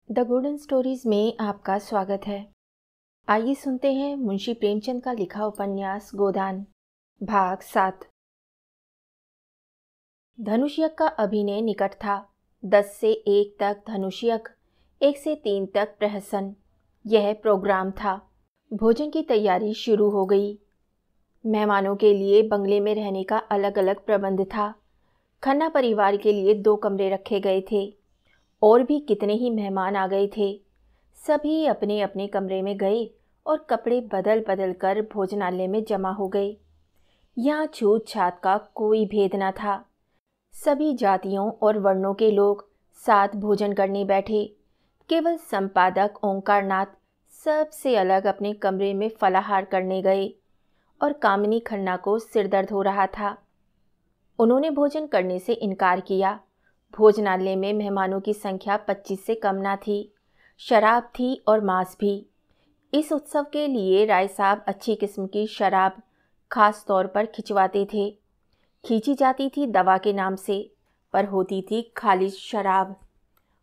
The golden stories में आपका स्वागत है। आइए सुनते हैं मुंशी प्रेमचंद का लिखा उपन्यास गोदान भाग 7। धनुषयज्ञ का अभिनय निकट था। 10 से 1 तक धनुषयज्ञ, 1 से 3 तक प्रहसन, यह प्रोग्राम था। भोजन की तैयारी शुरू हो गई। मेहमानों के लिए बंगले में रहने का अलग अलग प्रबंध था। खन्ना परिवार के लिए 2 कमरे रखे गए थे। और भी कितने ही मेहमान आ गए थे। सभी अपने अपने कमरे में गए और कपड़े बदल बदल कर भोजनालय में जमा हो गए। यहाँ छूत छात का कोई भेद न था। सभी जातियों और वर्णों के लोग साथ भोजन करने बैठे। केवल संपादक ओंकारनाथ सबसे अलग अपने कमरे में फलाहार करने गए और कामिनी खन्ना को सिरदर्द हो रहा था। उन्होंने भोजन करने से इनकार किया। भोजनालय में मेहमानों की संख्या 25 से कम ना थी। शराब थी और मांस भी। इस उत्सव के लिए राय साहब अच्छी किस्म की शराब खास तौर पर खिंचवाते थे। खींची जाती थी दवा के नाम से, पर होती थी खालिश शराब।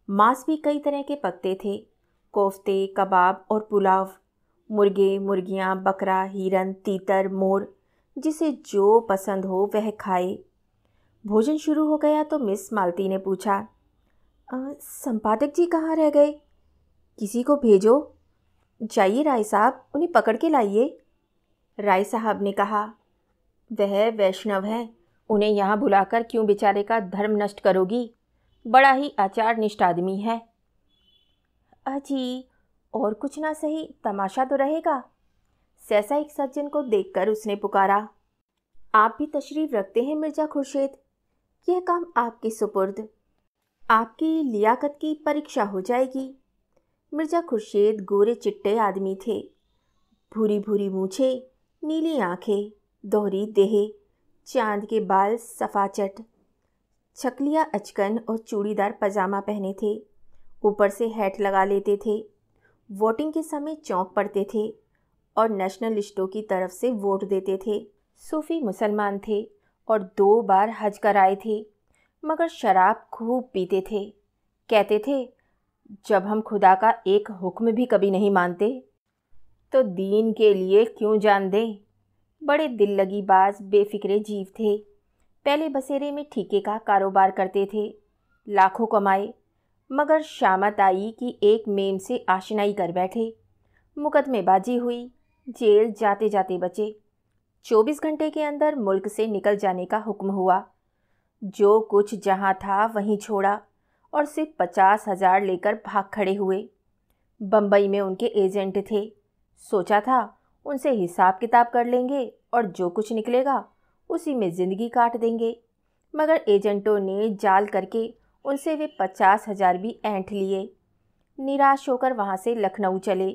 मांस भी कई तरह के पकते थे, कोफ्ते, कबाब और पुलाव। मुर्गे, मुर्गियां, बकरा, हिरन, तीतर, मोर, जिसे जो पसंद हो वह खाए। भोजन शुरू हो गया तो मिस मालती ने पूछा, संपादक जी कहाँ रह गए? किसी को भेजो। जाइए राय साहब, उन्हें पकड़ के लाइए। राय साहब ने कहा, वह वैष्णव हैं, उन्हें यहाँ बुलाकर क्यों बेचारे का धर्म नष्ट करोगी? बड़ा ही आचार निष्ठ आदमी है। अजी, और कुछ ना सही तमाशा तो रहेगा। सहसा एक सज्जन को देखकर उसने पुकारा, आप भी तशरीफ रखते हैं मिर्जा खुर्शीद? यह काम आपके सुपुर्द। आपकी लियाकत की परीक्षा हो जाएगी। मिर्जा खुर्शीद गोरे चिट्टे आदमी थे। भूरी भूरी मूछें, नीली आंखें, दोहरी देह, चांद के बाल सफाचट, छकलिया अचकन और चूड़ीदार पजामा पहने थे। ऊपर से हैट लगा लेते थे। वोटिंग के समय चौंक पड़ते थे और नेशनलिस्टों की तरफ से वोट देते थे। सूफी मुसलमान थे और 2 बार हज कराए थे, मगर शराब खूब पीते थे। कहते थे, जब हम खुदा का एक हुक्म भी कभी नहीं मानते तो दीन के लिए क्यों जान दें। बड़े दिल लगी बाज बेफिक्रे जीव थे। पहले बसेरे में ठीके का कारोबार करते थे, लाखों कमाए, मगर शामत आई कि एक मेम से आशनाई कर बैठे। मुकदमेबाजी हुई, जेल जाते जाते बचे। 24 घंटे के अंदर मुल्क से निकल जाने का हुक्म हुआ। जो कुछ जहाँ था वहीं छोड़ा और सिर्फ 50,000 लेकर भाग खड़े हुए। बम्बई में उनके एजेंट थे। सोचा था उनसे हिसाब किताब कर लेंगे और जो कुछ निकलेगा उसी में ज़िंदगी काट देंगे, मगर एजेंटों ने जाल करके उनसे वे 50,000 भी ऐंठ लिए। निराश होकर वहाँ से लखनऊ चले।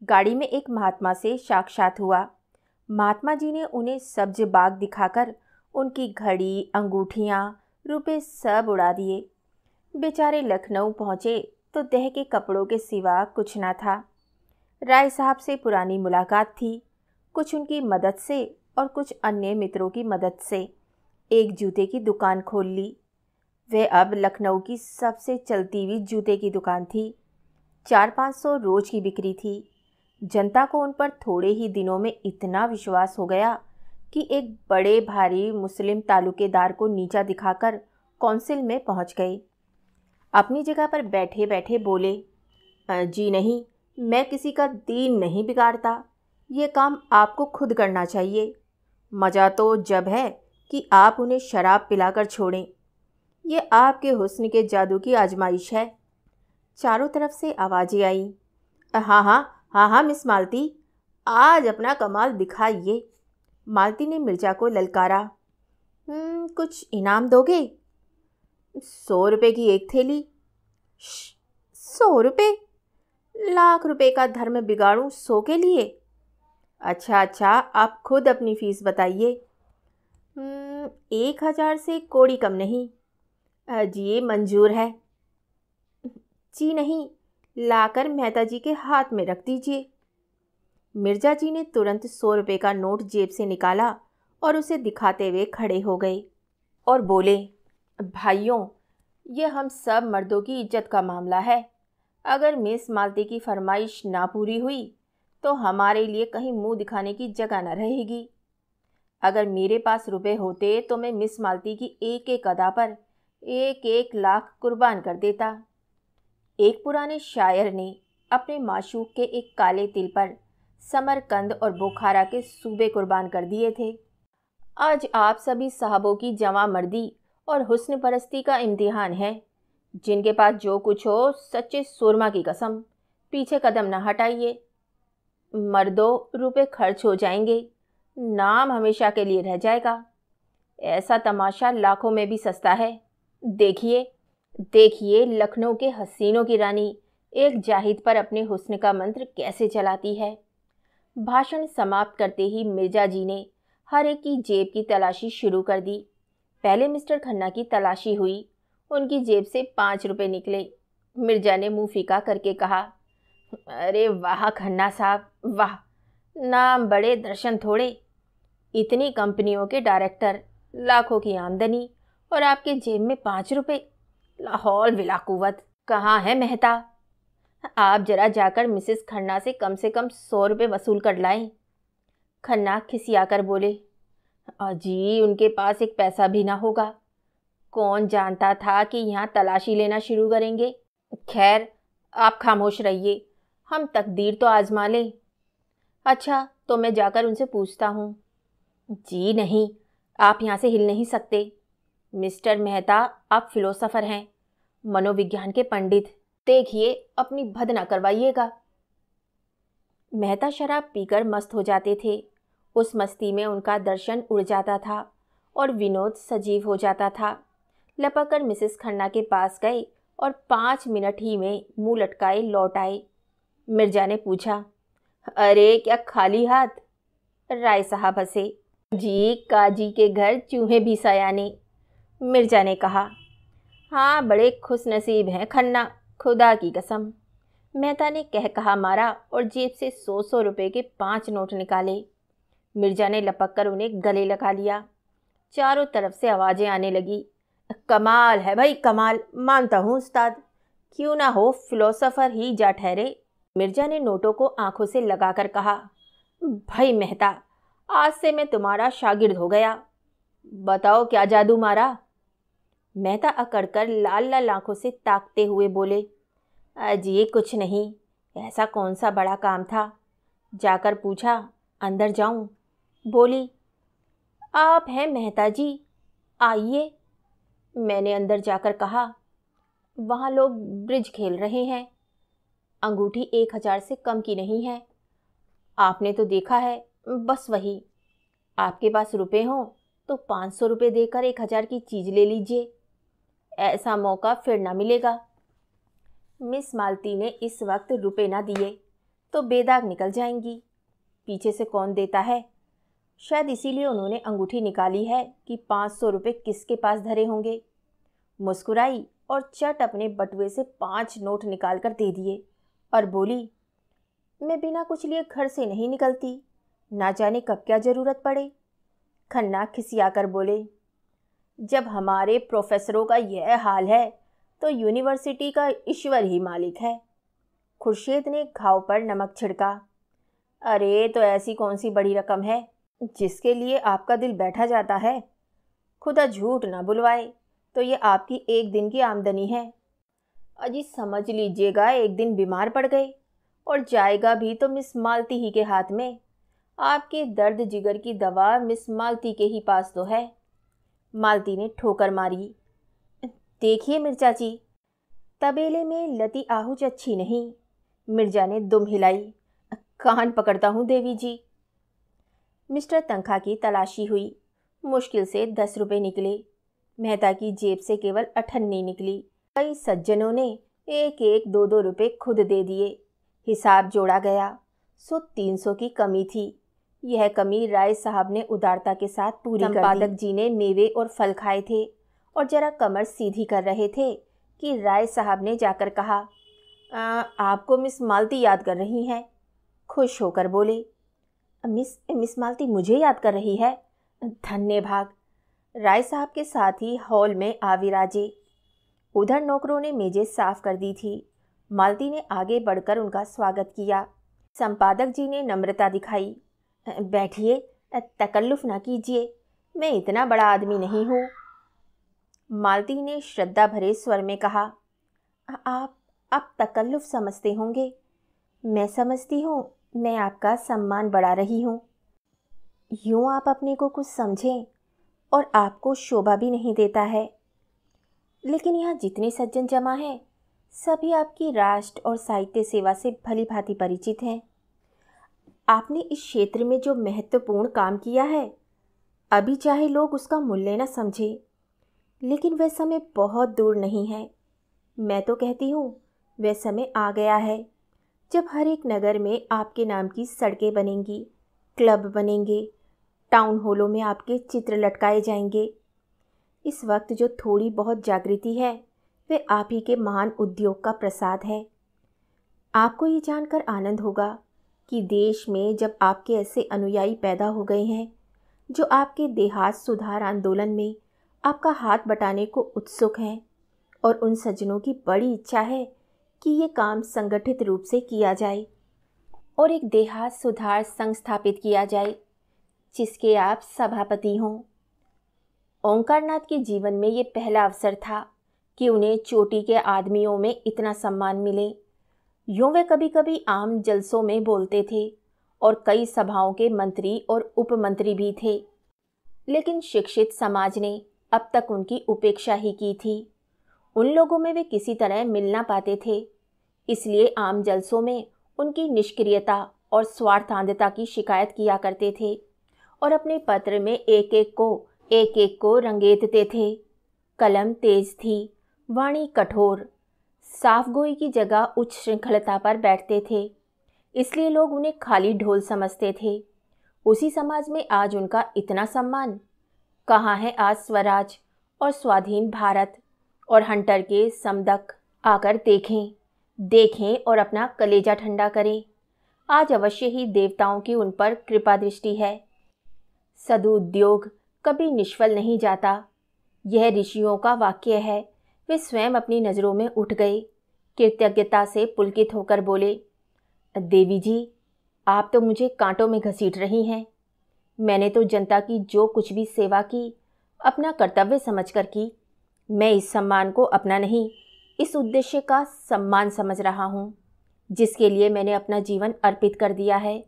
गाड़ी में एक महात्मा से साक्षात हुआ। महात्मा जी ने उन्हें सब्ज बाग दिखाकर उनकी घड़ी, अंगूठियाँ, रुपए सब उड़ा दिए। बेचारे लखनऊ पहुँचे तो देह के कपड़ों के सिवा कुछ ना था। राय साहब से पुरानी मुलाकात थी, कुछ उनकी मदद से और कुछ अन्य मित्रों की मदद से एक जूते की दुकान खोल ली। वह अब लखनऊ की सबसे चलती हुई जूते की दुकान थी। 400-500 रोज की बिक्री थी। जनता को उन पर थोड़े ही दिनों में इतना विश्वास हो गया कि एक बड़े भारी मुस्लिम तालुकेदार को नीचा दिखाकर कौंसिल में पहुंच गए। अपनी जगह पर बैठे बैठे बोले, जी नहीं, मैं किसी का दीन नहीं बिगाड़ता। ये काम आपको खुद करना चाहिए। मज़ा तो जब है कि आप उन्हें शराब पिलाकर छोड़ें। ये आपके हुस्न के जादू की आजमाइश है। चारों तरफ से आवाज़ें आईं, हाँ हाँ हाँ हाँ मिस मालती, आज अपना कमाल दिखाइए। मालती ने मिर्जा को ललकारा, कुछ इनाम दोगे? 100 रुपये की एक थैली। 100 रुपये? लाख रुपए का धर्म बिगाड़ूं 100 के लिए? अच्छा अच्छा, आप खुद अपनी फीस बताइए। 1,000 से कोड़ी कम नहीं। जी मंजूर है। जी नहीं, लाकर मेहता जी के हाथ में रख दीजिए। मिर्जा जी ने तुरंत 100 रुपये का नोट जेब से निकाला और उसे दिखाते हुए खड़े हो गए और बोले, भाइयों, ये हम सब मर्दों की इज्जत का मामला है। अगर मिस मालती की फरमाइश ना पूरी हुई तो हमारे लिए कहीं मुंह दिखाने की जगह न रहेगी। अगर मेरे पास रुपए होते तो मैं मिस मालती की एक एक अदा पर 1-1 लाख कुर्बान कर देता। एक पुराने शायर ने अपने माशूक के एक काले तिल पर समरकंद और बुखारा के सूबे कुर्बान कर दिए थे। आज आप सभी साहबों की जवां मर्दी और हुस्न परस्ती का इम्तिहान है। जिनके पास जो कुछ हो, सच्चे सुरमा की कसम, पीछे कदम न हटाइए। मर्दों, रुपए खर्च हो जाएंगे, नाम हमेशा के लिए रह जाएगा। ऐसा तमाशा लाखों में भी सस्ता है। देखिए देखिए, लखनऊ के हसीनों की रानी एक जाहिद पर अपने हुस्न का मंत्र कैसे चलाती है। भाषण समाप्त करते ही मिर्जा जी ने हर एक की जेब की तलाशी शुरू कर दी। पहले मिस्टर खन्ना की तलाशी हुई। उनकी जेब से 5 रुपए निकले। मिर्जा ने मुंह फीका करके कहा, अरे वाह खन्ना साहब, वाह, नाम बड़े दर्शन थोड़े। इतनी कंपनियों के डायरेक्टर, लाखों की आमदनी, और आपके जेब में 5 रुपए। लाहौल विला कुव्वत। कहाँ है मेहता? आप जरा जाकर मिसेस खन्ना से कम 100 रुपये वसूल कर लाएं। खन्ना खिसियाकर बोले, अजी उनके पास एक पैसा भी ना होगा। कौन जानता था कि यहाँ तलाशी लेना शुरू करेंगे। खैर, आप खामोश रहिए, हम तकदीर तो आजमा लें। अच्छा, तो मैं जाकर उनसे पूछता हूँ। जी नहीं, आप यहाँ से हिल नहीं सकते। मिस्टर मेहता, आप फिलोसोफर हैं, मनोविज्ञान के पंडित। देखिए, अपनी भद ना करवाइएगा। मेहता शराब पीकर मस्त हो जाते थे। उस मस्ती में उनका दर्शन उड़ जाता था और विनोद सजीव हो जाता था। लपक कर मिसेस खन्ना के पास गए और 5 मिनट ही में मुंह लटकाए लौट आए। मिर्जा ने पूछा, अरे क्या खाली हाथ? राय साहब हंसे। जी, काजी के घर चूहे भी सयाने। मिर्जा ने कहा, हाँ, बड़े खुश नसीब हैं खन्ना, खुदा की कसम। मेहता ने कह कहा मारा और जेब से 100 रुपए के 5 नोट निकाले। मिर्जा ने लपक कर उन्हें गले लगा लिया। चारों तरफ से आवाज़ें आने लगी, कमाल है भाई कमाल, मानता हूँ उस्ताद, क्यों ना हो फिलोसोफर ही जा ठहरे। मिर्जा ने नोटों को आंखों से लगाकर कहा, भाई मेहता, आज से मैं तुम्हारा शागिर्द हो गया। बताओ क्या जादू मारा? मेहता अकड़कर लाल लाल आंखों से ताकते हुए बोले, अजी कुछ नहीं, ऐसा कौन सा बड़ा काम था? जाकर पूछा, अंदर जाऊं? बोली, आप हैं मेहता जी, आइए। मैंने अंदर जाकर कहा, वहाँ लोग ब्रिज खेल रहे हैं। अंगूठी 1000 से कम की नहीं है। आपने तो देखा है, बस वही। आपके पास रुपए हों तो 500 रुपये देकर 1000 की चीज़ ले लीजिए। ऐसा मौका फिर ना मिलेगा। मिस मालती ने इस वक्त रुपए ना दिए तो बेदाग निकल जाएंगी। पीछे से कौन देता है? शायद इसीलिए उन्होंने अंगूठी निकाली है कि 500 रुपये किसके पास धरे होंगे। मुस्कुराई और चट अपने बटुए से 5 नोट निकाल कर दे दिए और बोली, मैं बिना कुछ लिए घर से नहीं निकलती, ना जाने कब क्या ज़रूरत पड़े। खन्ना खिसियाकर बोले, जब हमारे प्रोफेसरों का यह हाल है तो यूनिवर्सिटी का ईश्वर ही मालिक है। खुर्शीद ने घाव पर नमक छिड़का। अरे तो ऐसी कौन सी बड़ी रकम है जिसके लिए आपका दिल बैठा जाता है? खुदा झूठ ना बुलवाए तो ये आपकी एक दिन की आमदनी है। अजी समझ लीजिएगा, एक दिन बीमार पड़ गए और जाएगा भी तो मिस मालती ही के हाथ में। आपके दर्द जिगर की दवा मिस मालती के ही पास तो है। मालती ने ठोकर मारी। देखिए मिर्जा जी, तबेले में लती आहूज अच्छी नहीं। मिर्जा ने दुम हिलाई। कान पकड़ता हूँ देवी जी। मिस्टर तनखा की तलाशी हुई। मुश्किल से 10 रुपये निकले। मेहता की जेब से केवल 98 निकली। कई सज्जनों ने 1-1, 2-2 रुपये खुद दे दिए। हिसाब जोड़ा गया सो 300 की कमी थी। यह कमी राय साहब ने उदारता के साथ पूरी कर दी। संपादक जी ने मेवे और फल खाए थे और जरा कमर सीधी कर रहे थे कि राय साहब ने जाकर कहा, आपको मिस मालती याद कर रही हैं। खुश होकर बोले, मिस मालती मुझे याद कर रही है? धन्य भाग। राय साहब के साथ ही हॉल में आ विराजे। उधर नौकरों ने मेजें साफ कर दी थी। मालती ने आगे बढ़कर उनका स्वागत किया। संपादक जी ने नम्रता दिखाई। बैठिए, तकल्लुफ़ ना कीजिए, मैं इतना बड़ा आदमी नहीं हूँ। मालती ने श्रद्धा भरे स्वर में कहा। आप तकल्लुफ़ समझते होंगे, मैं समझती हूँ, मैं आपका सम्मान बढ़ा रही हूँ। यूँ आप अपने को कुछ समझें और आपको शोभा भी नहीं देता है। लेकिन यहाँ जितने सज्जन जमा हैं, सभी आपकी राष्ट्र और साहित्य सेवा से भली भांति परिचित हैं। आपने इस क्षेत्र में जो महत्वपूर्ण काम किया है, अभी चाहे लोग उसका मूल्य न समझें, लेकिन वह समय बहुत दूर नहीं है। मैं तो कहती हूँ वह समय आ गया है जब हर एक नगर में आपके नाम की सड़कें बनेंगी, क्लब बनेंगे, टाउन हॉलों में आपके चित्र लटकाए जाएंगे। इस वक्त जो थोड़ी बहुत जागृति है, वह आप ही के महान उद्योग का प्रसाद है। आपको ये जानकर आनंद होगा कि देश में जब आपके ऐसे अनुयायी पैदा हो गए हैं जो आपके देहात सुधार आंदोलन में आपका हाथ बटाने को उत्सुक हैं, और उन सज्जनों की बड़ी इच्छा है कि ये काम संगठित रूप से किया जाए और एक देहात सुधार संघ स्थापित किया जाए जिसके आप सभापति हों। ओंकारनाथ के जीवन में ये पहला अवसर था कि उन्हें चोटी के आदमियों में इतना सम्मान मिले। यूँ वे कभी कभी आम जलसों में बोलते थे और कई सभाओं के मंत्री और उपमंत्री भी थे, लेकिन शिक्षित समाज ने अब तक उनकी उपेक्षा ही की थी। उन लोगों में वे किसी तरह मिल ना पाते थे, इसलिए आम जलसों में उनकी निष्क्रियता और स्वार्थांधता की शिकायत किया करते थे और अपने पत्र में एक एक को रंगेतते थे। कलम तेज थी, वाणी कठोर, साफ गोई की जगह उच्च श्रृंखलता पर बैठते थे, इसलिए लोग उन्हें खाली ढोल समझते थे। उसी समाज में आज उनका इतना सम्मान। कहाँ है आज स्वराज और स्वाधीन भारत और हंटर के समदक आकर देखें और अपना कलेजा ठंडा करें। आज अवश्य ही देवताओं की उन पर कृपा दृष्टि है। सदुद्योग कभी निष्फल नहीं जाता, यह ऋषियों का वाक्य है। वे स्वयं अपनी नज़रों में उठ गए, कृतज्ञता से पुलकित होकर बोले, देवी जी, आप तो मुझे कांटों में घसीट रही हैं। मैंने तो जनता की जो कुछ भी सेवा की, अपना कर्तव्य समझकर की। मैं इस सम्मान को अपना नहीं, इस उद्देश्य का सम्मान समझ रहा हूँ जिसके लिए मैंने अपना जीवन अर्पित कर दिया है।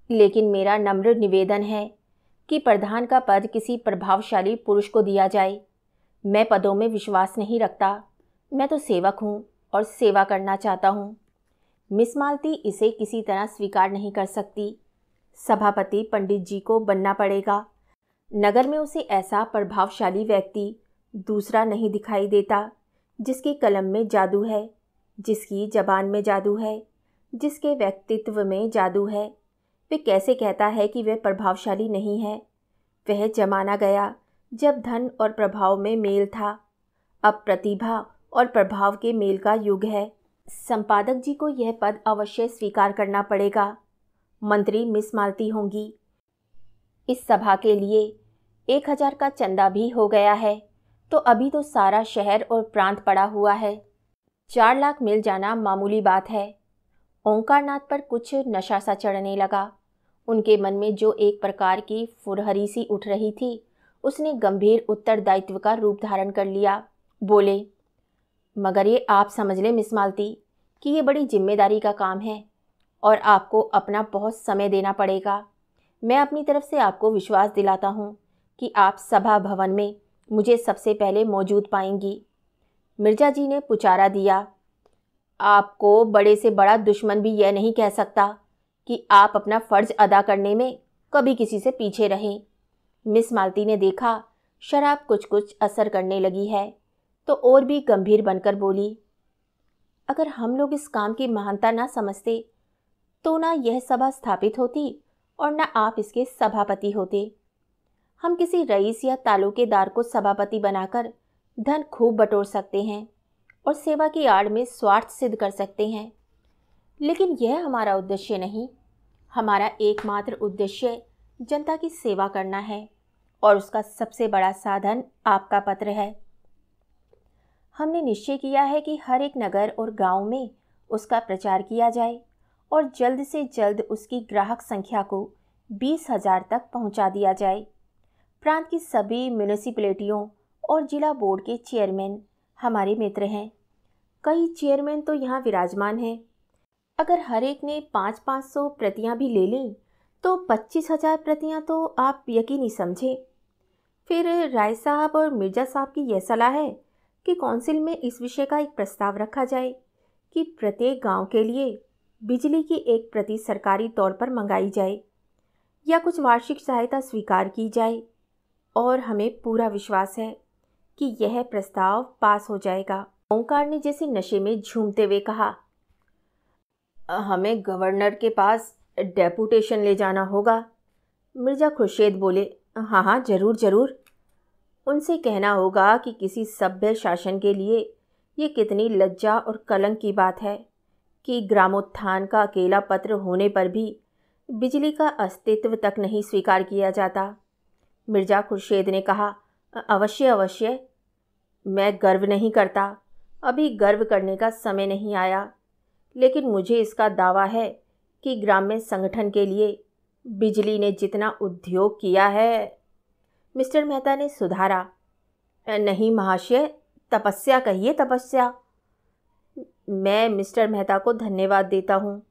लेकिन मेरा नम्र निवेदन है कि प्रधान का पद किसी प्रभावशाली पुरुष को दिया जाए। मैं पदों में विश्वास नहीं रखता, मैं तो सेवक हूँ और सेवा करना चाहता हूँ। मिस मालती इसे किसी तरह स्वीकार नहीं कर सकती। सभापति पंडित जी को बनना पड़ेगा। नगर में उसे ऐसा प्रभावशाली व्यक्ति दूसरा नहीं दिखाई देता जिसकी कलम में जादू है, जिसकी जबान में जादू है, जिसके व्यक्तित्व में जादू है। वे कैसे कहता है कि वह प्रभावशाली नहीं है? वह जमाना गया जब धन और प्रभाव में मेल था। अब प्रतिभा और प्रभाव के मेल का युग है। संपादक जी को यह पद अवश्य स्वीकार करना पड़ेगा। मंत्री मिस मालती होंगी। इस सभा के लिए 1000 का चंदा भी हो गया है, तो अभी तो सारा शहर और प्रांत पड़ा हुआ है। 4 लाख मिल जाना मामूली बात है। ओंकारनाथ पर कुछ नशा सा चढ़ने लगा। उनके मन में जो एक प्रकार की फुरहरी सी उठ रही थी, उसने गंभीर उत्तरदायित्व का रूप धारण कर लिया। बोले, मगर ये आप समझ लें मिस मालती कि ये बड़ी जिम्मेदारी का काम है और आपको अपना बहुत समय देना पड़ेगा। मैं अपनी तरफ से आपको विश्वास दिलाता हूँ कि आप सभा भवन में मुझे सबसे पहले मौजूद पाएंगी। मिर्जा जी ने पुचारा दिया, आपको बड़े से बड़ा दुश्मन भी यह नहीं कह सकता कि आप अपना फ़र्ज अदा करने में कभी किसी से पीछे रहें। मिस मालती ने देखा शराब कुछ कुछ असर करने लगी है, तो और भी गंभीर बनकर बोली, अगर हम लोग इस काम की महानता ना समझते तो ना यह सभा स्थापित होती और ना आप इसके सभापति होते। हम किसी रईस या तालुकेदार को सभापति बनाकर धन खूब बटोर सकते हैं और सेवा की आड़ में स्वार्थ सिद्ध कर सकते हैं, लेकिन यह हमारा उद्देश्य नहीं। हमारा एकमात्र उद्देश्य जनता की सेवा करना है और उसका सबसे बड़ा साधन आपका पत्र है। हमने निश्चय किया है कि हर एक नगर और गांव में उसका प्रचार किया जाए और जल्द से जल्द उसकी ग्राहक संख्या को 20,000 तक पहुंचा दिया जाए। प्रांत की सभी म्यूनिसिपैलिटियों और जिला बोर्ड के चेयरमैन हमारे मित्र हैं। कई चेयरमैन तो यहाँ विराजमान हैं। अगर हर एक ने 500-500 प्रतियाँ भी ले लीं तो 25,000 प्रतियाँ तो आप यकीनी समझें। फिर राय साहब और मिर्ज़ा साहब की यह सलाह है कि काउंसिल में इस विषय का एक प्रस्ताव रखा जाए कि प्रत्येक गांव के लिए बिजली की एक प्रति सरकारी तौर पर मंगाई जाए या कुछ वार्षिक सहायता स्वीकार की जाए, और हमें पूरा विश्वास है कि यह प्रस्ताव पास हो जाएगा। ओंकार ने जैसे नशे में झूमते हुए कहा, हमें गवर्नर के पास डेपुटेशन ले जाना होगा। मिर्ज़ा खुर्शीद बोले, हाँ हाँ, ज़रूर ज़रूर। उनसे कहना होगा कि किसी सभ्य शासन के लिए ये कितनी लज्जा और कलंक की बात है कि ग्रामोत्थान का अकेला पत्र होने पर भी बिजली का अस्तित्व तक नहीं स्वीकार किया जाता। मिर्ज़ा खुर्शीद ने कहा, अवश्य अवश्य, मैं गर्व नहीं करता, अभी गर्व करने का समय नहीं आया, लेकिन मुझे इसका दावा है कि ग्राम्य संगठन के लिए बिजली ने जितना उद्योग किया है। मिस्टर मेहता ने सुधारा, नहीं महाशय, तपस्या कहिए, तपस्या। मैं मिस्टर मेहता को धन्यवाद देता हूँ।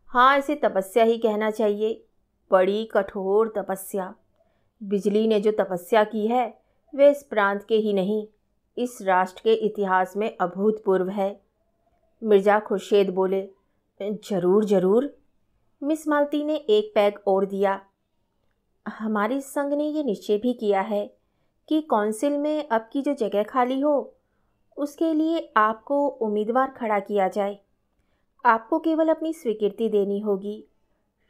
हाँ, इसे तपस्या ही कहना चाहिए, बड़ी कठोर तपस्या। बिजली ने जो तपस्या की है वह इस प्रांत के ही नहीं, इस राष्ट्र के इतिहास में अभूतपूर्व है। मिर्ज़ा खुर्शीद बोले, ज़रूर ज़रूर। मिस मालती ने एक पैग और दिया। हमारे संघ ने ये निश्चय भी किया है कि काउंसिल में अब की जो जगह खाली हो उसके लिए आपको उम्मीदवार खड़ा किया जाए। आपको केवल अपनी स्वीकृति देनी होगी,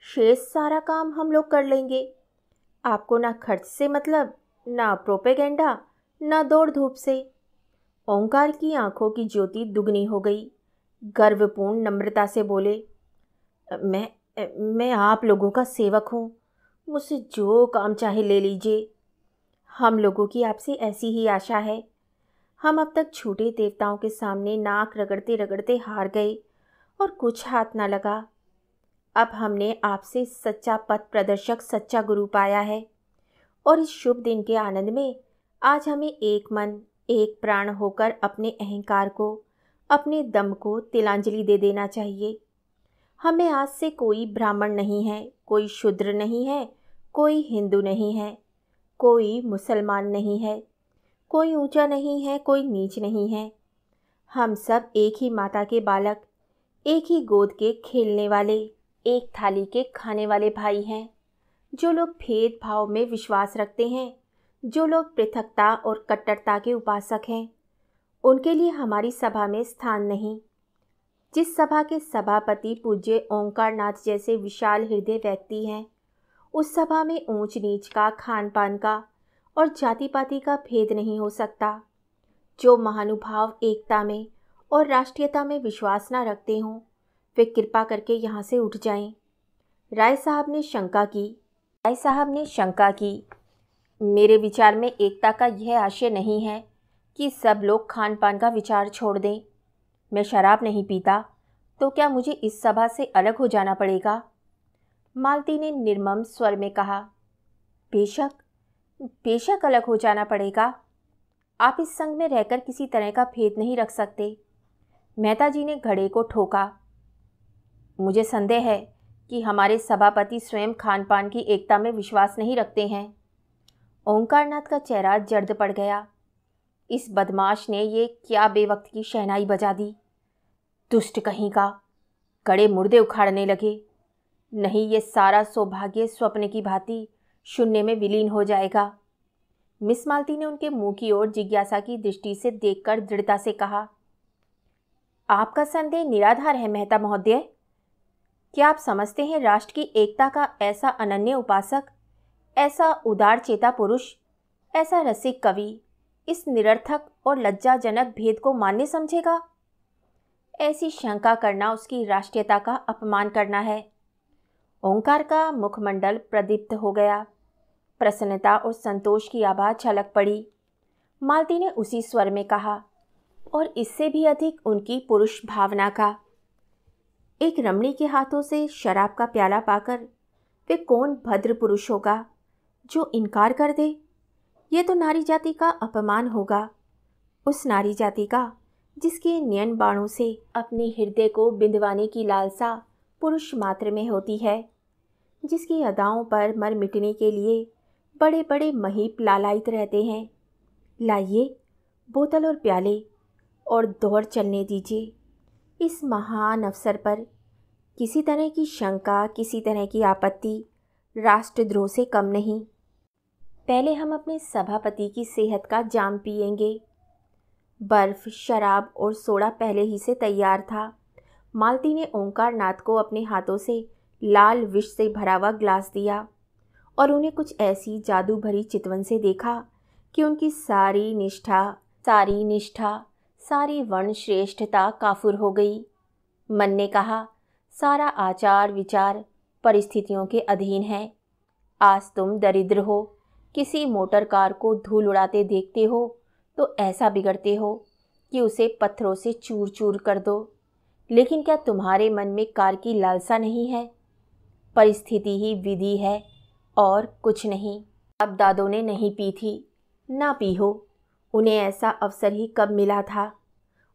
शेष सारा काम हम लोग कर लेंगे। आपको ना खर्च से मतलब, ना प्रोपेगेंडा, ना दौड़ धूप से। ओंकार की आंखों की ज्योति दुगनी हो गई। गर्वपूर्ण नम्रता से बोले, मैं आप लोगों का सेवक हूँ, मुझसे जो काम चाहे ले लीजिए। हम लोगों की आपसे ऐसी ही आशा है। हम अब तक झूठे देवताओं के सामने नाक रगड़ते रगड़ते हार गए और कुछ हाथ ना लगा। अब हमने आपसे सच्चा पथ प्रदर्शक, सच्चा गुरु पाया है, और इस शुभ दिन के आनंद में आज हमें एक मन एक प्राण होकर अपने अहंकार को, अपने दम को तिलांजलि दे देना चाहिए। हमें आज से कोई ब्राह्मण नहीं है, कोई शूद्र नहीं है, कोई हिंदू नहीं है, कोई मुसलमान नहीं है, कोई ऊंचा नहीं है, कोई नीच नहीं है। हम सब एक ही माता के बालक, एक ही गोद के खेलने वाले, एक थाली के खाने वाले भाई हैं। जो लोग भेदभाव में विश्वास रखते हैं, जो लोग पृथकता और कट्टरता के उपासक हैं, उनके लिए हमारी सभा में स्थान नहीं। जिस सभा के सभापति पूज्य ओंकार नाथ जैसे विशाल हृदय व्यक्ति हैं, उस सभा में ऊंच नीच का, खान पान का और जाति पाति का भेद नहीं हो सकता। जो महानुभाव एकता में और राष्ट्रीयता में विश्वास न रखते हों, वे कृपा करके यहाँ से उठ जाएं। राय साहब ने शंका की। मेरे विचार में एकता का यह आशय नहीं है कि सब लोग खान पान का विचार छोड़ दें। मैं शराब नहीं पीता, तो क्या मुझे इस सभा से अलग हो जाना पड़ेगा? मालती ने निर्मम स्वर में कहा, बेशक अलग हो जाना पड़ेगा। आप इस संघ में रहकर किसी तरह का भेद नहीं रख सकते। मेहता जी ने घड़े को ठोका। मुझे संदेह है कि हमारे सभापति स्वयं खान पान की एकता में विश्वास नहीं रखते हैं। ओंकारनाथ का चेहरा जर्द पड़ गया। इस बदमाश ने ये क्या बेवक्त की शहनाई बजा दी। दुष्ट कहीं का, कड़े मुर्दे उखाड़ने लगे। नहीं, ये सारा सौभाग्य स्वप्न की भांति शून्य में विलीन हो जाएगा। मिस मालती ने उनके मुंह की ओर जिज्ञासा की दृष्टि से देखकर दृढ़ता से कहा, आपका संदेह निराधार है मेहता महोदय। क्या आप समझते हैं राष्ट्र की एकता का ऐसा अनन्य उपासक, ऐसा उदार चेता पुरुष, ऐसा रसिक कवि इस निरर्थक और लज्जाजनक भेद को मान्य समझेगा? ऐसी शंका करना उसकी राष्ट्रीयता का अपमान करना है। ओंकार का मुखमंडल प्रदीप्त हो गया। प्रसन्नता और संतोष की आभा छलक पड़ी। मालती ने उसी स्वर में कहा, और इससे भी अधिक उनकी पुरुष भावना का। एक रमणी के हाथों से शराब का प्याला पाकर वे कौन भद्र पुरुष होगा जो इनकार कर दे। ये तो नारी जाति का अपमान होगा, उस नारी जाति का जिसके नयन बाणों से अपने हृदय को बिंदवाने की लालसा पुरुष मात्र में होती है, जिसकी अदाओं पर मर मिटने के लिए बड़े बड़े महीप लालायित रहते हैं। लाइए बोतल और प्याले और दौड़ चलने दीजिए। इस महान अवसर पर किसी तरह की शंका, किसी तरह की आपत्ति राष्ट्रद्रोह से कम नहीं। पहले हम अपने सभापति की सेहत का जाम पिएंगे। बर्फ, शराब और सोडा पहले ही से तैयार था। मालती ने ओंकार नाथ को अपने हाथों से लाल विष से भरा हुआ ग्लास दिया और उन्हें कुछ ऐसी जादू भरी चितवन से देखा कि उनकी सारी निष्ठा, सारी वर्ण श्रेष्ठता काफुर हो गई। मन ने कहा, सारा आचार विचार परिस्थितियों के अधीन है। आज तुम दरिद्र हो, किसी मोटर कार को धूल उड़ाते देखते हो तो ऐसा बिगड़ते हो कि उसे पत्थरों से चूर चूर कर दो। लेकिन क्या तुम्हारे मन में कार की लालसा नहीं है? परिस्थिति ही विधि है और कुछ नहीं। अब दादों ने नहीं पी थी, ना पी हो। उन्हें ऐसा अवसर ही कब मिला था?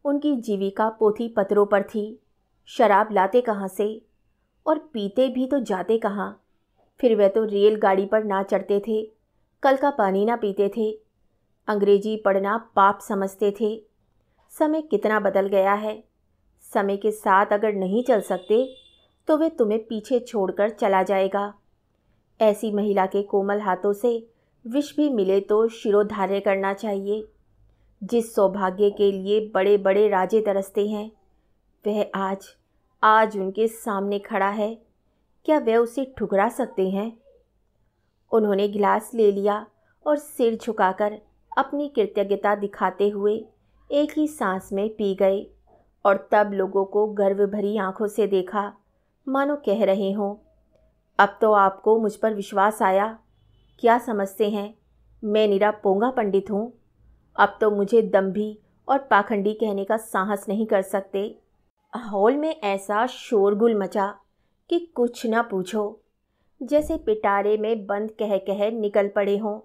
उनकी जीविका पोथी पत्रों पर थी। शराब लाते कहाँ से और पीते भी तो जाते कहाँ? फिर वे तो रेलगाड़ी पर ना चढ़ते थे, कल का पानी ना पीते थे, अंग्रेजी पढ़ना पाप समझते थे। समय कितना बदल गया है। समय के साथ अगर नहीं चल सकते तो वे तुम्हें पीछे छोड़कर चला जाएगा। ऐसी महिला के कोमल हाथों से विष भी मिले तो शिरोधार्य करना चाहिए। जिस सौभाग्य के लिए बड़े बड़े राजे तरसते हैं, वह आज उनके सामने खड़ा है। क्या वे उसे ठुकरा सकते हैं? उन्होंने गिलास ले लिया और सिर झुकाकर अपनी कृतज्ञता दिखाते हुए एक ही सांस में पी गए और तब लोगों को गर्व भरी आंखों से देखा, मानो कह रहे हों, अब तो आपको मुझ पर विश्वास आया। क्या समझते हैं मैं निरा पोंगा पंडित हूँ? अब तो मुझे दंभी और पाखंडी कहने का साहस नहीं कर सकते। हॉल में ऐसा शोरगुल मचा कि कुछ न पूछो, जैसे पिटारे में बंद कह कह निकल पड़े हों।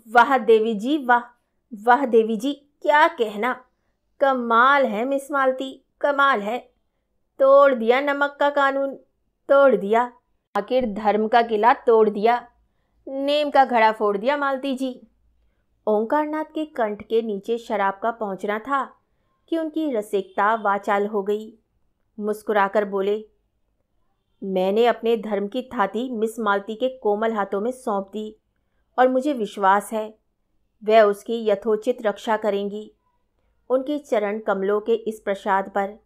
वाह देवी जी, वाह वाह देवी जी, क्या कहना। कमाल है मिस मालती, कमाल है। तोड़ दिया नमक का कानून, तोड़ दिया। आखिर धर्म का किला तोड़ दिया, नेम का घड़ा फोड़ दिया मालती जी। ओंकारनाथ के कंठ के नीचे शराब का पहुंचना था कि उनकी रसिकता वाचाल हो गई। मुस्कुराकर बोले, मैंने अपने धर्म की थाती मिस मालती के कोमल हाथों में सौंप दी और मुझे विश्वास है वह उसकी यथोचित रक्षा करेंगी। उनके चरण कमलों के इस प्रसाद पर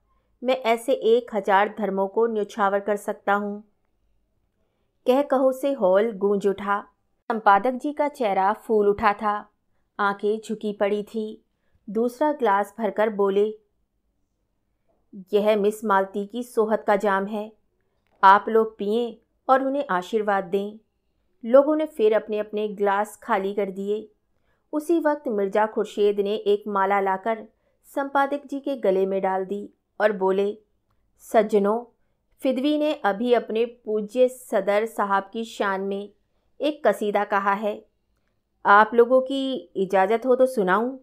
मैं ऐसे 1000 धर्मों को न्यौछावर कर सकता हूँ। कह कहो से हॉल गूंज उठा। संपादक जी का चेहरा फूल उठा था, आंखें झुकी पड़ी थी। दूसरा ग्लास भरकर बोले, यह मिस मालती की सोहत का जाम है, आप लोग पिएं और उन्हें आशीर्वाद दें। लोगों ने फिर अपने अपने ग्लास खाली कर दिए। उसी वक्त मिर्जा खुर्शीद ने एक माला लाकर संपादक जी के गले में डाल दी और बोले, सज्जनों, फिदवी ने अभी अपने पूज्य सदर साहब की शान में एक कसीदा कहा है, आप लोगों की इजाज़त हो तो सुनाऊं?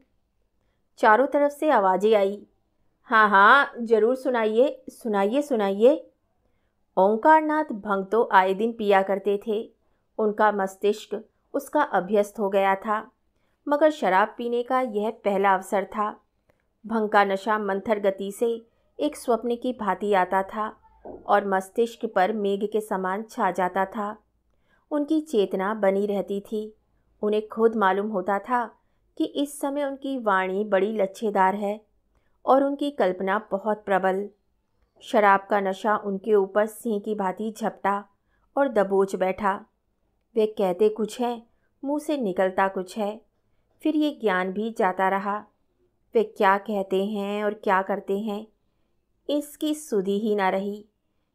चारों तरफ से आवाज़ें आई, हाँ हाँ जरूर सुनाइए सुनाइए सुनाइए। ओंकारनाथ भंग तो आए दिन पिया करते थे। उनका मस्तिष्क उसका अभ्यस्त हो गया था, मगर शराब पीने का यह पहला अवसर था। भंग का नशा मंथर गति से एक स्वप्न की भांति आता था और मस्तिष्क पर मेघ के समान छा जाता था। उनकी चेतना बनी रहती थी। उन्हें खुद मालूम होता था कि इस समय उनकी वाणी बड़ी लच्छेदार है और उनकी कल्पना बहुत प्रबल। शराब का नशा उनके ऊपर सिंह की भांति झपटा और दबोच बैठा। वे कहते कुछ है, मुंह से निकलता कुछ है। फिर ये ज्ञान भी जाता रहा। वे क्या कहते हैं और क्या करते हैं, इसकी सुधि ही ना रही।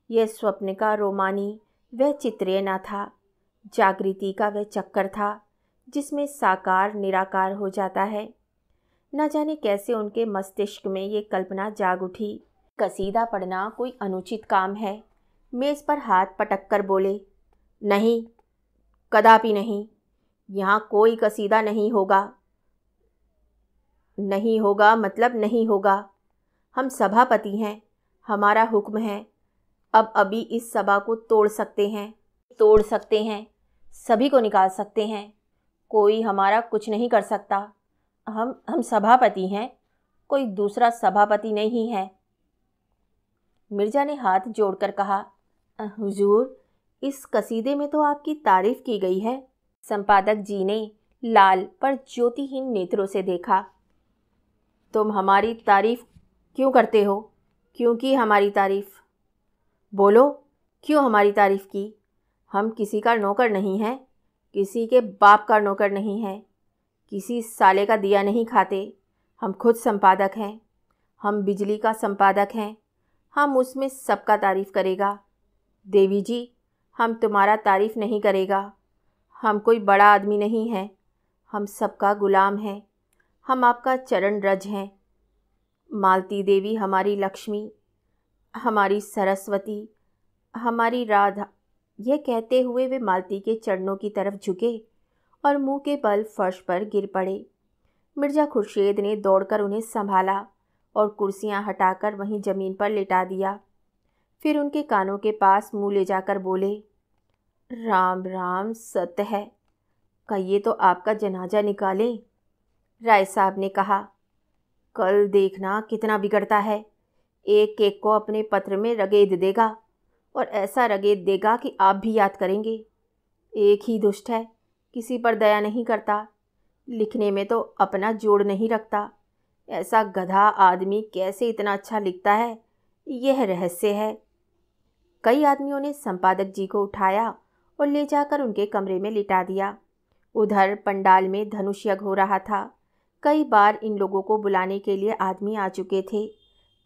यह स्वप्न का रोमानी वह चित्रेय न था, जागृति का वह चक्कर था जिसमें साकार निराकार हो जाता है। न जाने कैसे उनके मस्तिष्क में ये कल्पना जाग उठी कसीदा पढ़ना कोई अनुचित काम है। मेज़ पर हाथ पटक कर बोले, नहीं, कदापि नहीं, यहाँ कोई कसीदा नहीं होगा। नहीं होगा मतलब नहीं होगा। हम सभापति हैं, हमारा हुक्म है। अब अभी इस सभा को तोड़ सकते हैं, सभी को निकाल सकते हैं। कोई हमारा कुछ नहीं कर सकता। हम सभापति हैं, कोई दूसरा सभापति नहीं है। मिर्जा ने हाथ जोड़कर कहा, हुजूर, इस कसीदे में तो आपकी तारीफ की गई है। संपादक जी ने लाल पर ज्योतिहीन नेत्रों से देखा। तुम हमारी तारीफ क्यों करते हो? क्यों की हमारी तारीफ? बोलो, क्यों हमारी तारीफ की? हम किसी का नौकर नहीं हैं, किसी के बाप का नौकर नहीं है, किसी साले का दिया नहीं खाते। हम खुद संपादक हैं, हम बिजली का संपादक हैं, हम उसमें सबका तारीफ़ करेगा। देवी जी, हम तुम्हारा तारीफ़ नहीं करेगा। हम कोई बड़ा आदमी नहीं हैं, हम सबका गुलाम हैं, हम आपका चरण रज हैं। मालती देवी हमारी लक्ष्मी, हमारी सरस्वती, हमारी राधा। यह कहते हुए वे मालती के चरणों की तरफ झुके और मुंह के बल फर्श पर गिर पड़े। मिर्जा खुर्शीद ने दौड़कर उन्हें संभाला और कुर्सियां हटाकर वहीं ज़मीन पर लिटा दिया। फिर उनके कानों के पास मुंह ले जाकर बोले, राम राम, सत्य है, कहिए तो आपका जनाजा निकालें। राय साहब ने कहा, कल देखना कितना बिगड़ता है। एक एक को अपने पत्र में रगेद देगा और ऐसा रगेद देगा कि आप भी याद करेंगे। एक ही दुष्ट है, किसी पर दया नहीं करता, लिखने में तो अपना जोड़ नहीं रखता। ऐसा गधा आदमी कैसे इतना अच्छा लिखता है, यह रहस्य है। कई आदमियों ने संपादक जी को उठाया और ले जाकर उनके कमरे में लिटा दिया। उधर पंडाल में धनुष यज्ञ हो रहा था। कई बार इन लोगों को बुलाने के लिए आदमी आ चुके थे।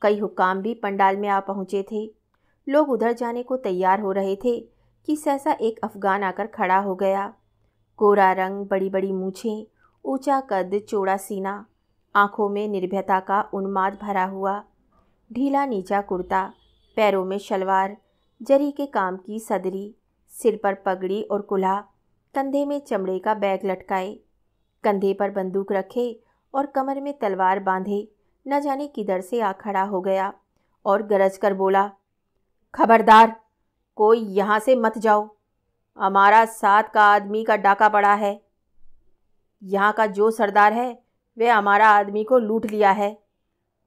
कई हुक्काम भी पंडाल में आ पहुँचे थे। लोग उधर जाने को तैयार हो रहे थे कि सहसा एक अफगान आकर खड़ा हो गया। गोरा रंग, बड़ी बड़ी मूछें, ऊंचा कद, चौड़ा सीना, आंखों में निर्भयता का उन्माद भरा हुआ, ढीला नीचा कुर्ता, पैरों में शलवार, जरी के काम की सदरी, सिर पर पगड़ी और कुल्हा, कंधे में चमड़े का बैग लटकाए, कंधे पर बंदूक रखे और कमर में तलवार बांधे न जाने किधर से आ खड़ा हो गया और गरज कर बोला, खबरदार, कोई यहाँ से मत जाओ। हमारा 7 का आदमी का डाका पड़ा है। यहाँ का जो सरदार है वह हमारा आदमी को लूट लिया है।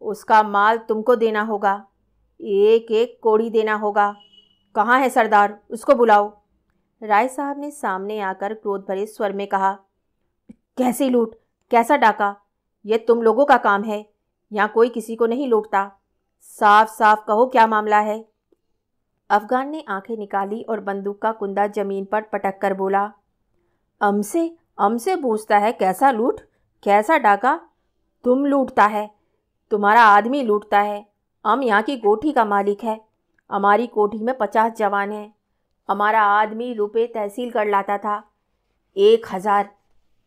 उसका माल तुमको देना होगा, एक एक कोड़ी देना होगा। कहाँ है सरदार, उसको बुलाओ। राय साहब ने सामने आकर क्रोध भरे स्वर में कहा, कैसी लूट, कैसा डाका? यह तुम लोगों का काम है, यहाँ कोई किसी को नहीं लूटता। साफ साफ कहो क्या मामला है। अफगान ने आंखें निकाली और बंदूक का कुंदा जमीन पर पटक कर बोला, हमसे पूछता है कैसा लूट, कैसा डाका? तुम लूटता है, तुम्हारा आदमी लूटता है। हम यहाँ की कोठी का मालिक है, हमारी कोठी में 50 जवान हैं। हमारा आदमी रुपए तहसील कर लाता था, 1000,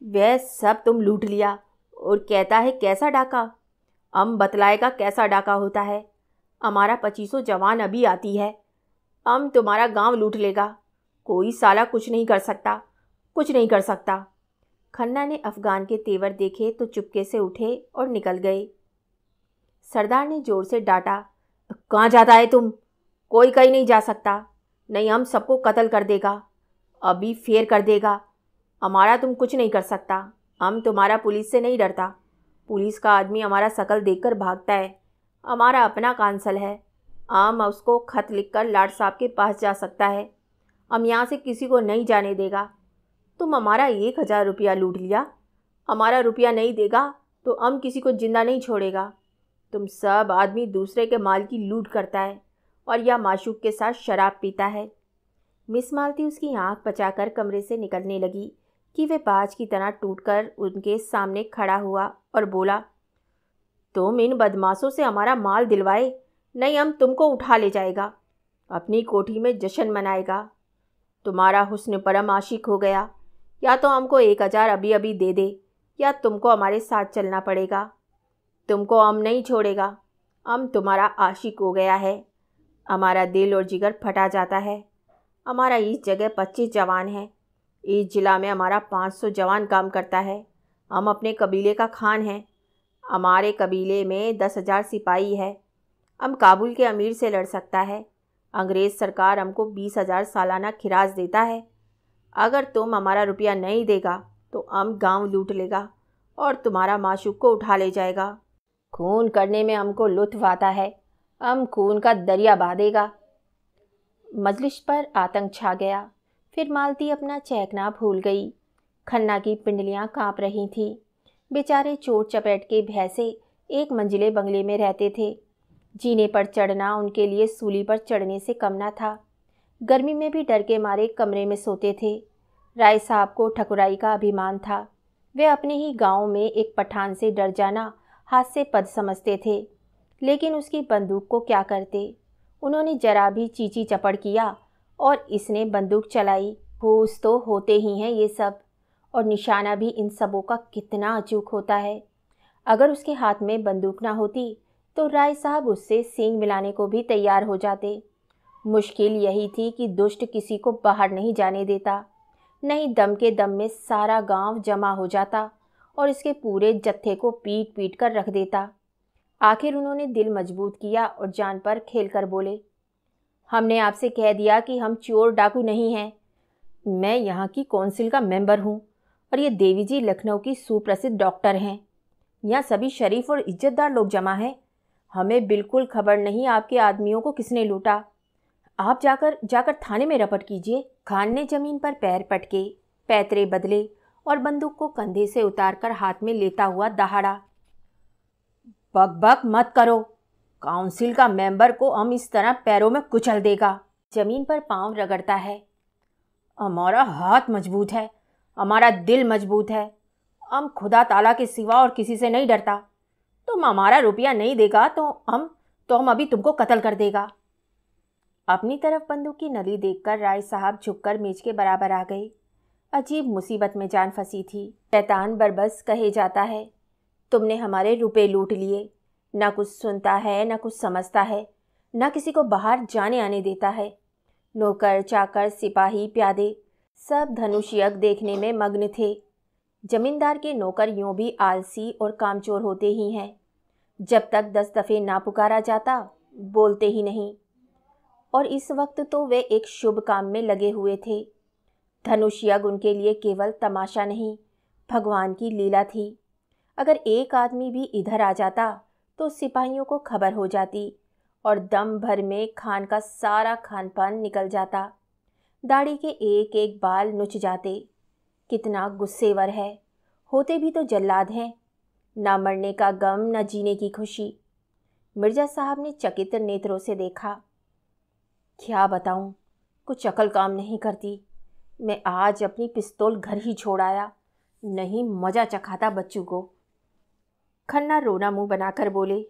वह सब तुम लूट लिया और कहता है कैसा डाका। हम बतलाएगा कैसा डाका होता है। हमारा 2500 जवान अभी आती है, हम तुम्हारा गांव लूट लेगा। कोई साला कुछ नहीं कर सकता, कुछ नहीं कर सकता। खन्ना ने अफगान के तेवर देखे तो चुपके से उठे और निकल गए। सरदार ने जोर से डांटा, कहाँ जाता है तुम? कोई कहीं नहीं जा सकता, नहीं हम सबको कत्ल कर देगा, अभी फेर कर देगा। हमारा तुम कुछ नहीं कर सकता। हम तुम्हारा पुलिस से नहीं डरता। पुलिस का आदमी हमारा शकल देखकर भागता है। हमारा अपना कांसल है, हम उसको खत लिखकर लाट साहब के पास जा सकता है। हम यहाँ से किसी को नहीं जाने देगा। तुम हमारा 1000 रुपया लूट लिया, हमारा रुपया नहीं देगा तो हम किसी को जिंदा नहीं छोड़ेगा। तुम सब आदमी दूसरे के माल की लूट करता है और यह माशूक के साथ शराब पीता है। मिस मालती उसकी आंख बचाकर कमरे से निकलने लगी कि वह बाज की तरह टूटकर उनके सामने खड़ा हुआ और बोला, तुम इन बदमाशों से हमारा माल दिलवाए, नहीं हम तुमको उठा ले जाएगा, अपनी कोठी में जश्न मनाएगा। तुम्हारा हुस्न परम आशिक हो गया, या तो हमको 1000 अभी अभी दे दे, या तुमको हमारे साथ चलना पड़ेगा। तुमको हम नहीं छोड़ेगा, हम तुम्हारा आशिक हो गया है। हमारा दिल और जिगर फटा जाता है। हमारा इस जगह 25 जवान है। इस जिला में हमारा 500 जवान काम करता है। हम अपने कबीले का खान हैं। हमारे कबीले में 10,000 सिपाही है। हम काबुल के अमीर से लड़ सकता है। अंग्रेज़ सरकार हमको 20,000 सालाना खिराज देता है। अगर तुम हमारा रुपया नहीं देगा तो हम गांव लूट लेगा और तुम्हारा माशूक को उठा ले जाएगा। खून करने में हमको लुत्फ़ आता है। हम खून का दरिया बहा देगा। मजलिस पर आतंक छा गया। फिर मालती अपना चहकना भूल गई। खन्ना की पिंडलियां कांप रही थीं। बेचारे चोट चपेट के भय से एक मंजिले बंगले में रहते थे। जीने पर चढ़ना उनके लिए सूली पर चढ़ने से कम न था। गर्मी में भी डर के मारे कमरे में सोते थे। राय साहब को ठकुराई का अभिमान था। वे अपने ही गांव में एक पठान से डर जाना हाथ से पद समझते थे, लेकिन उसकी बंदूक को क्या करते। उन्होंने जरा भी चींची चपड़ किया और इसने बंदूक चलाई। फूस तो होते ही हैं ये सब, और निशाना भी इन सबों का कितना अचूक होता है। अगर उसके हाथ में बंदूक ना होती तो राय साहब उससे सींग मिलाने को भी तैयार हो जाते। मुश्किल यही थी कि दुष्ट किसी को बाहर नहीं जाने देता, नहीं दम के दम में सारा गांव जमा हो जाता और इसके पूरे जत्थे को पीट पीट कर रख देता। आखिर उन्होंने दिल मजबूत किया और जान पर खेल कर बोले, हमने आपसे कह दिया कि हम चोर डाकू नहीं हैं। मैं यहाँ की कौंसिल का मेंबर हूँ और ये देवी जी लखनऊ की सुप्रसिद्ध डॉक्टर हैं। यहाँ सभी शरीफ और इज्जतदार लोग जमा हैं। हमें बिल्कुल खबर नहीं आपके आदमियों को किसने लूटा। आप जाकर थाने में रपट कीजिए। खान ने जमीन पर पैर पटके, पैतरे बदले और बंदूक को कंधे से उतारकर हाथ में लेता हुआ दहाड़ा। बक बक मत करो। काउंसिल का मेंबर को हम इस तरह पैरों में कुचल देगा। जमीन पर पांव रगड़ता है। हमारा हाथ मजबूत है, हमारा दिल मजबूत है। हम खुदा ताला के सिवा और किसी से नहीं डरता। तुम हमारा रुपया नहीं देगा तो हम अभी तुमको कत्ल कर देगा। अपनी तरफ बंदूक की नली देखकर राय साहब झुककर मेज के बराबर आ गए। अजीब मुसीबत में जान फंसी थी। शैतान बरबस कहे जाता है। तुमने हमारे रुपए लूट लिए। ना कुछ सुनता है, ना कुछ समझता है, ना किसी को बाहर जाने आने देता है। नौकर चाकर सिपाही प्यादे सब धनुष यज्ञ देखने में मग्न थे। जमींदार के नौकर यूं भी आलसी और कामचोर होते ही हैं। जब तक 10 दफ़े ना पुकारा जाता बोलते ही नहीं। और इस वक्त तो वे एक शुभ काम में लगे हुए थे। धनुष यज्ञ उनके लिए केवल तमाशा नहीं, भगवान की लीला थी। अगर एक आदमी भी इधर आ जाता तो सिपाहियों को खबर हो जाती और दम भर में खान का सारा खान पान निकल जाता। दाढ़ी के एक एक बाल नुच जाते। कितना गुस्सेवर है। होते भी तो जल्लाद हैं। ना मरने का गम, न जीने की खुशी। मिर्जा साहब ने चकित नेत्रों से देखा। क्या बताऊं, कुछ अकल काम नहीं करती। मैं आज अपनी पिस्तौल घर ही छोड़ आया, नहीं मजा चखाता बच्चों को। खन्ना रोना मुंह बनाकर बोले,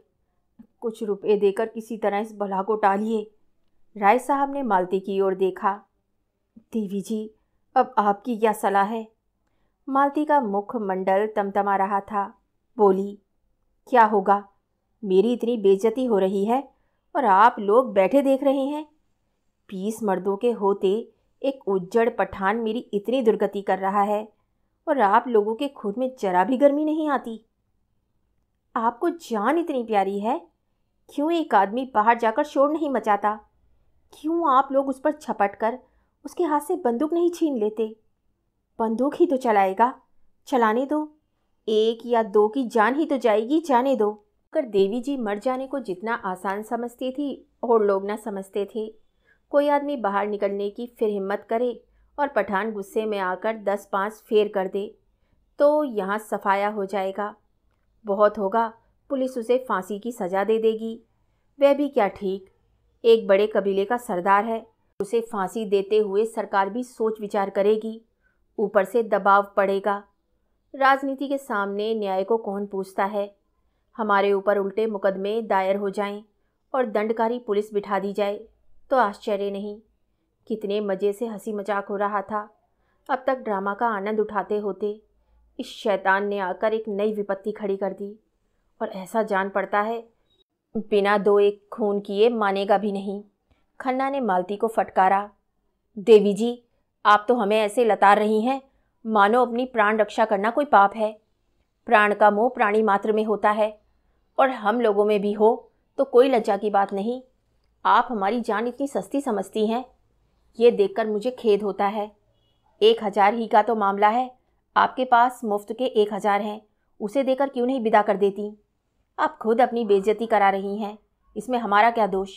कुछ रुपए देकर किसी तरह इस बला को टालिए। राय साहब ने मालती की ओर देखा। देवी जी, अब आपकी क्या सलाह है? मालती का मुख मंडल तमतमा रहा था। बोली, क्या होगा? मेरी इतनी बेइज्जती हो रही है और आप लोग बैठे देख रहे हैं। 20 मर्दों के होते एक उज्जड़ पठान मेरी इतनी दुर्गति कर रहा है और आप लोगों के खून में जरा भी गर्मी नहीं आती। आपको जान इतनी प्यारी है, क्यों एक आदमी बाहर जाकर शोर नहीं मचाता? क्यों आप लोग उस पर झपट कर उसके हाथ से बंदूक नहीं छीन लेते? बंदूक ही तो चलाएगा, चलाने दो। 1 या 2 की जान ही तो जाएगी, जाने दो। कर देवी जी मर जाने को जितना आसान समझती थी और लोग ना समझते थे। कोई आदमी बाहर निकलने की फिर हिम्मत करे और पठान गुस्से में आकर 10-5 फेर कर दे तो यहाँ सफाया हो जाएगा। बहुत होगा, पुलिस उसे फांसी की सज़ा दे देगी। वह भी क्या ठीक, एक बड़े कबीले का सरदार है। उसे फांसी देते हुए सरकार भी सोच विचार करेगी। ऊपर से दबाव पड़ेगा। राजनीति के सामने न्याय को कौन पूछता है? हमारे ऊपर उल्टे मुकदमे दायर हो जाएं और दंडकारी पुलिस बिठा दी जाए तो आश्चर्य नहीं। कितने मज़े से हंसी मजाक हो रहा था। अब तक ड्रामा का आनंद उठाते होते। इस शैतान ने आकर एक नई विपत्ति खड़ी कर दी और ऐसा जान पड़ता है बिना दो एक खून किए मानेगा भी नहीं। खन्ना ने मालती को फटकारा। देवी जी, आप तो हमें ऐसे लताड़ रही हैं मानो अपनी प्राण रक्षा करना कोई पाप है। प्राण का मोह प्राणी मात्र में होता है, और हम लोगों में भी हो तो कोई लज्जा की बात नहीं। आप हमारी जान इतनी सस्ती समझती हैं, ये देखकर मुझे खेद होता है। 1000 ही का तो मामला है, आपके पास मुफ्त के 1000 हैं, उसे देकर क्यों नहीं विदा कर देती? आप खुद अपनी बेइज्जती करा रही हैं, इसमें हमारा क्या दोष?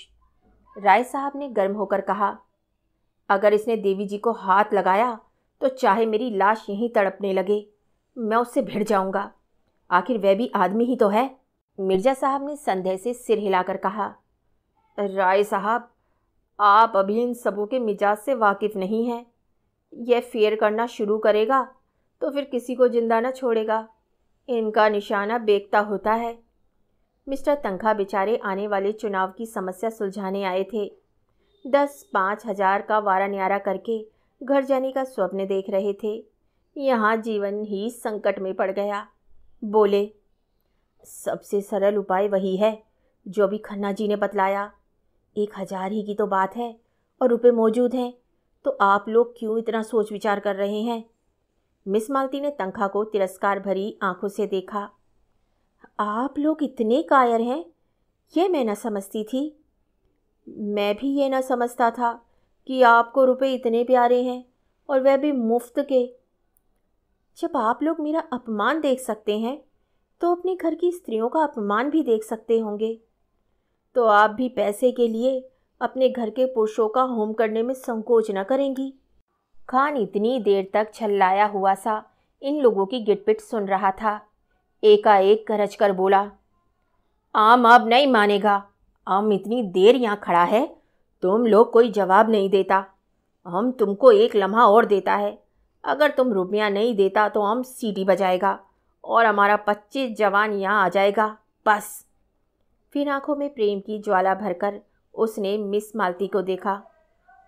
राय साहब ने गर्म होकर कहा। अगर इसने देवी जी को हाथ लगाया तो चाहे मेरी लाश यहीं तड़पने लगे, मैं उससे भिड़ जाऊंगा। आखिर वह भी आदमी ही तो है। मिर्जा साहब ने संदेह से सिर हिलाकर कहा। राय साहब, आप अभी इन सबों के मिजाज से वाकिफ़ नहीं हैं। यह फेर करना शुरू करेगा तो फिर किसी को जिंदा न छोड़ेगा। इनका निशाना बेकता होता है। मिस्टर तनखा बेचारे आने वाले चुनाव की समस्या सुलझाने आए थे। 10-5 हजार का वारा न्यारा करके घर जाने का स्वप्न देख रहे थे। यहाँ जीवन ही संकट में पड़ गया। बोले, सबसे सरल उपाय वही है जो अभी खन्ना जी ने बतलाया। 1000 ही की तो बात है और रुपए मौजूद हैं, तो आप लोग क्यों इतना सोच विचार कर रहे हैं? मिस मालती ने तनखा को तिरस्कार भरी आंखों से देखा। आप लोग इतने कायर हैं, ये मैं न समझती थी। मैं भी ये न समझता था कि आपको रुपए इतने प्यारे हैं, और वह भी मुफ्त के। जब आप लोग मेरा अपमान देख सकते हैं तो अपने घर की स्त्रियों का अपमान भी देख सकते होंगे। तो आप भी पैसे के लिए अपने घर के पुरुषों का होम करने में संकोच न करेंगी। खान इतनी देर तक छल्लाया हुआ सा इन लोगों की गिटपिट सुन रहा था। एकाएक गरज कर बोला, आम अब नहीं मानेगा। आम इतनी देर यहाँ खड़ा है, तुम लोग कोई जवाब नहीं देता। हम तुमको 1 लम्हा और देता है। अगर तुम रुपया नहीं देता तो हम सीटी बजाएगा और हमारा 25 जवान यहाँ आ जाएगा, बस। फिर आंखों में प्रेम की ज्वाला भरकर उसने मिस मालती को देखा।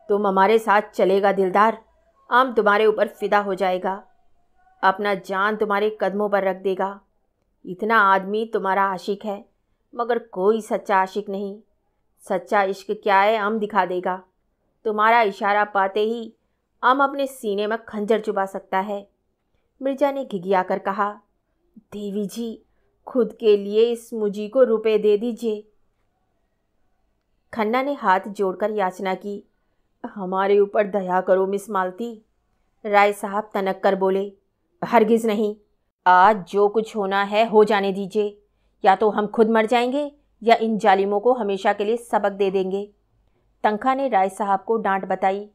तुम हमारे साथ चलेगा दिलदार, आम तुम्हारे ऊपर फिदा हो जाएगा, अपना जान तुम्हारे कदमों पर रख देगा। इतना आदमी तुम्हारा आशिक है, मगर कोई सच्चा आशिक नहीं। सच्चा इश्क क्या है हम दिखा देगा। तुम्हारा इशारा पाते ही हम अपने सीने में खंजर चुभा सकता है। मिर्जा ने घिघियाकर कहा, देवी जी, खुद के लिए इस मुझी को रुपए दे दीजिए। खन्ना ने हाथ जोड़कर याचना की। हमारे ऊपर दया करो मिस मालती। राय साहब तनक कर बोले, हरगिज़ नहीं। आज जो कुछ होना है हो जाने दीजिए। या तो हम खुद मर जाएंगे या इन जालिमों को हमेशा के लिए सबक दे देंगे। तनखा ने राय साहब को डांट बताई।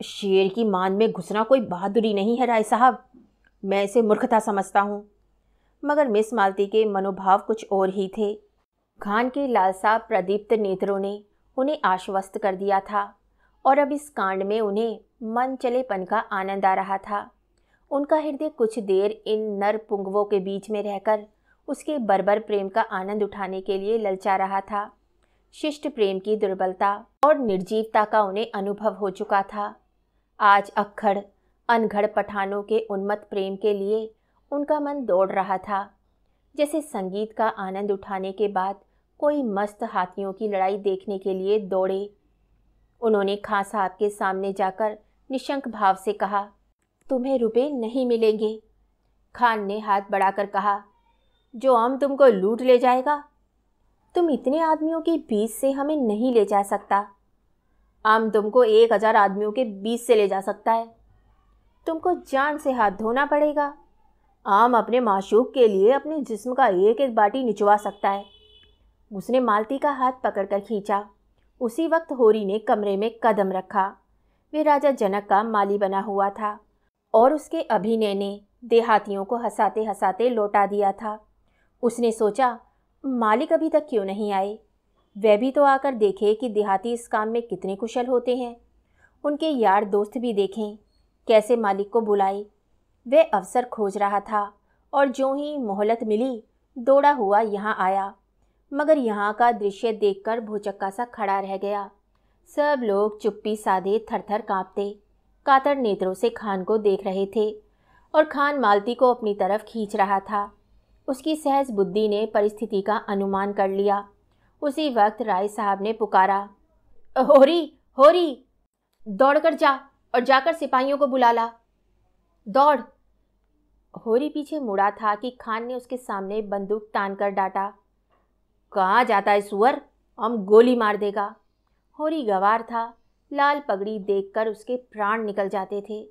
शेर की मान में घुसना कोई बहादुरी नहीं है राय साहब, मैं इसे मूर्खता समझता हूँ। मगर मिस मालती के मनोभाव कुछ और ही थे। खान के लालसा प्रदीप्त नेत्रों ने उन्हें आश्वस्त कर दिया था, और अब इस कांड में उन्हें मन चलेपन का आनंद आ रहा था। उनका हृदय कुछ देर इन नर पुंगवों के बीच में रहकर उसके बर्बर प्रेम का आनंद उठाने के लिए ललचा रहा था। शिष्ट प्रेम की दुर्बलता और निर्जीवता का उन्हें अनुभव हो चुका था। आज अक्खड़ अनघड़ पठानों के उन्मत्त प्रेम के लिए उनका मन दौड़ रहा था, जैसे संगीत का आनंद उठाने के बाद कोई मस्त हाथियों की लड़ाई देखने के लिए दौड़े। उन्होंने खां साहब के सामने जाकर निशंक भाव से कहा, तुम्हें रुपए नहीं मिलेंगे। खान ने हाथ बढ़ाकर कहा, जो हम तुमको लूट ले जाएगा। तुम इतने आदमियों के बीच से हमें नहीं ले जा सकता। हम तुमको 1000 आदमियों के बीच से ले जा सकता है। तुमको जान से हाथ धोना पड़ेगा। आम अपने माशूक के लिए अपने जिस्म का एक एक बाटी निचवा सकता है। उसने मालती का हाथ पकड़कर खींचा। उसी वक्त होरी ने कमरे में कदम रखा। वे राजा जनक का माली बना हुआ था और उसके अभिनय ने देहातियों को हंसाते हंसाते लौटा दिया था। उसने सोचा, मालिक अभी तक क्यों नहीं आए? वह भी तो आकर देखे कि देहाती इस काम में कितने कुशल होते हैं। उनके यार दोस्त भी देखें कैसे मालिक को बुलाए। वह अवसर खोज रहा था और जो ही मोहलत मिली दौड़ा हुआ यहाँ आया, मगर यहाँ का दृश्य देखकर भौचक्का सा खड़ा रह गया। सब लोग चुप्पी साधे थरथर कांपते कातर नेत्रों से खान को देख रहे थे, और खान मालती को अपनी तरफ खींच रहा था। उसकी सहज बुद्धि ने परिस्थिति का अनुमान कर लिया। उसी वक्त राय साहब ने पुकारा, होरी होरी, दौड़कर जा और जाकर सिपाहियों को बुला ला, दौड़। होरी पीछे मुड़ा था कि खान ने उसके सामने बंदूक तान कर डांटा, कहाँ जाता है सुअर, हम गोली मार देगा। होरी गवार था, लाल पगड़ी देखकर उसके प्राण निकल जाते थे,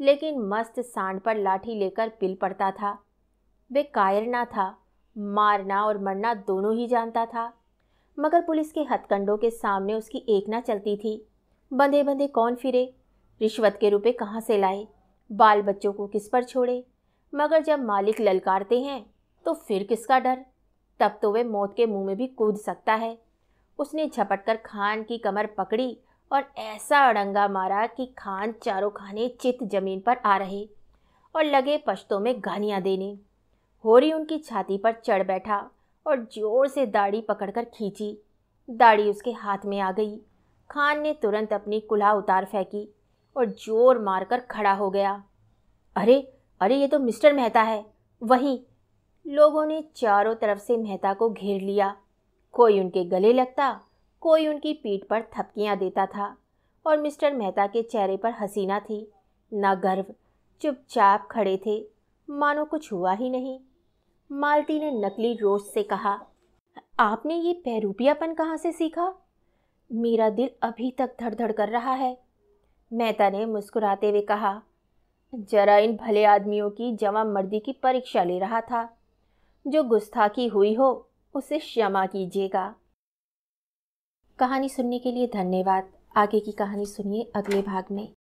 लेकिन मस्त सांड पर लाठी लेकर पिल पड़ता था। वे कायर ना था, मारना और मरना दोनों ही जानता था, मगर पुलिस के हथकंडों के सामने उसकी एक ना चलती थी। बंधे बंधे कौन फिरे, रिश्वत के रुपए कहाँ से लाए, बाल बच्चों को किस पर छोड़े। मगर जब मालिक ललकारते हैं तो फिर किसका डर, तब तो वे मौत के मुंह में भी कूद सकता है। उसने झपट कर खान की कमर पकड़ी और ऐसा अड़ंगा मारा कि खान चारों खाने चित जमीन पर आ रहे और लगे पश्तों में गालियां देने। होरी उनकी छाती पर चढ़ बैठा और जोर से दाढ़ी पकड़कर खींची। दाढ़ी उसके हाथ में आ गई। खान ने तुरंत अपनी कुल्हा उतार फेंकी और जोर मारकर खड़ा हो गया। अरे अरे, ये तो मिस्टर मेहता है, वही। लोगों ने चारों तरफ से मेहता को घेर लिया। कोई उनके गले लगता, कोई उनकी पीठ पर थपकियां देता था, और मिस्टर मेहता के चेहरे पर हंसी न थी न गर्व। चुपचाप खड़े थे, मानो कुछ हुआ ही नहीं। मालती ने नकली रोष से कहा, आपने ये पैरूपियापन कहाँ से सीखा? मेरा दिल अभी तक धड़धड़ कर रहा है। मेहता ने मुस्कुराते हुए कहा, जरा इन भले आदमियों की जवांमर्दी की परीक्षा ले रहा था। जो गुस्ताखी हुई हो उसे क्षमा कीजिएगा। कहानी सुनने के लिए धन्यवाद। आगे की कहानी सुनिए अगले भाग में।